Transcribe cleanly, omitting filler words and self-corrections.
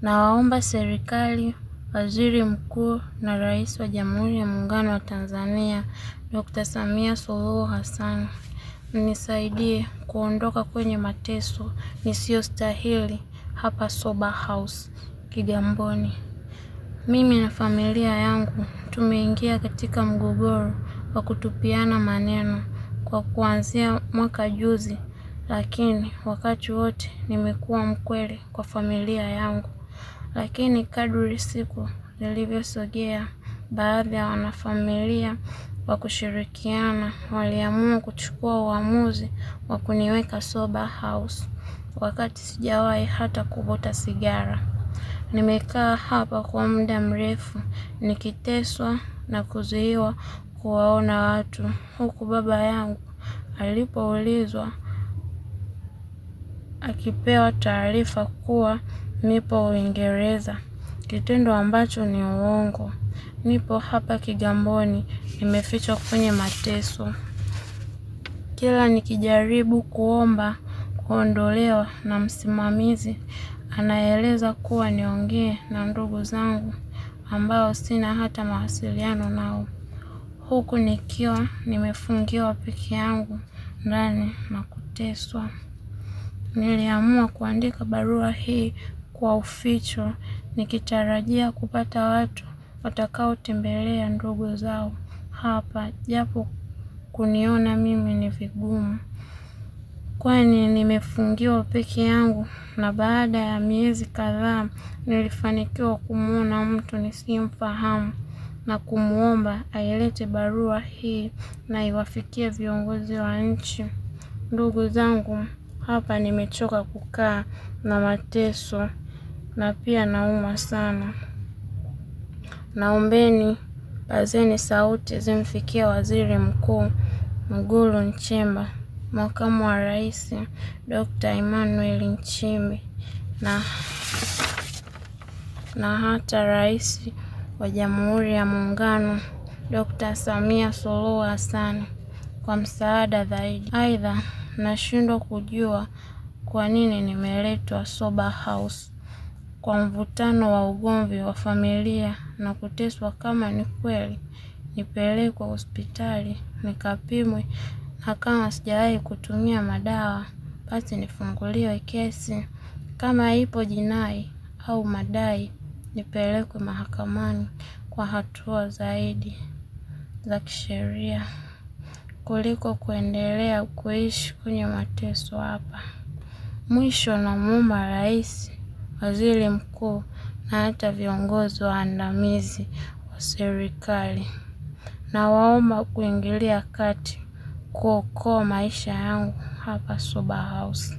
Nawaomba serikali, Waziri Mkuu na Rais wa Jamhuri ya Muungano wa Tanzania, Dr. Samia Suluhu Hassan, mnisaidie kuondoka kwenye mateso nisiyostahili hapa Sober House Kigamboni. Mimi na familia yangu tumeingia katika mgogoro wa kutupiana maneno kwa kuanzia mwaka juzi, lakini wakati wote nimekuwa mkweli kwa familia yangu. Lakini kadri siku zilivyosogea, baadhi ya wanafamilia wa kushirikiana waliamua kuchukua uamuzi wa kuniweka Sober House wakati sijawahi hata kuvuta sigara. Nimekaa hapa kwa muda mrefu nikiteswa na kuzuiwa kuwaona watu, huku baba yangu alipoulizwa akipewa taarifa kuwa nipo Uingereza, kitendo ambacho ni uongo. Nipo hapa Kigamboni, nimefichwa kwenye mateso. Kila nikijaribu kuomba kuondolewa na msimamizi, anaeleza kuwa niongee na ndugu zangu ambao sina hata mawasiliano nao, huku nikiwa nimefungiwa peke yangu ndani na kuteswa. Niliamua kuandika barua hii kwa uficho, nikitarajia kupata watu watakaotembelea ndugu zao hapa, japo kuniona mimi ni vigumu, kwani nimefungiwa peke yangu. Na baada ya miezi kadhaa nilifanikiwa kumuona mtu nisiyemfahamu na kumuomba ailete barua hii na iwafikie viongozi wa nchi. Ndugu zangu, hapa nimechoka kukaa na mateso na pia naumwa sana. Naombeni pazeni sauti zimfikie Waziri Mkuu Mwigulu Nchemba, Makamu wa Rais Dr. Emmanuel Nchimbi na hata Rais wa Jamhuri ya Muungano Dr. Samia Suluhu Hassan kwa msaada zaidi. Aidha, nashindwa kujua kwa nini nimeletwa Sober House kwa mvutano wa ugomvi wa familia na kuteswa. Kama ni kweli, nipelekwe hospitali nikapimwe, na kama sijawahi kutumia madawa basi nifunguliwe kesi. Kama ipo jinai au madai, nipelekwe mahakamani kwa hatua zaidi za kisheria kuliko kuendelea kuishi kwenye mateso hapa. Mwisho, namuomba Rais, Waziri Mkuu na hata viongozi waandamizi wa serikali, na waomba kuingilia kati kuokoa maisha yangu hapa Sober House.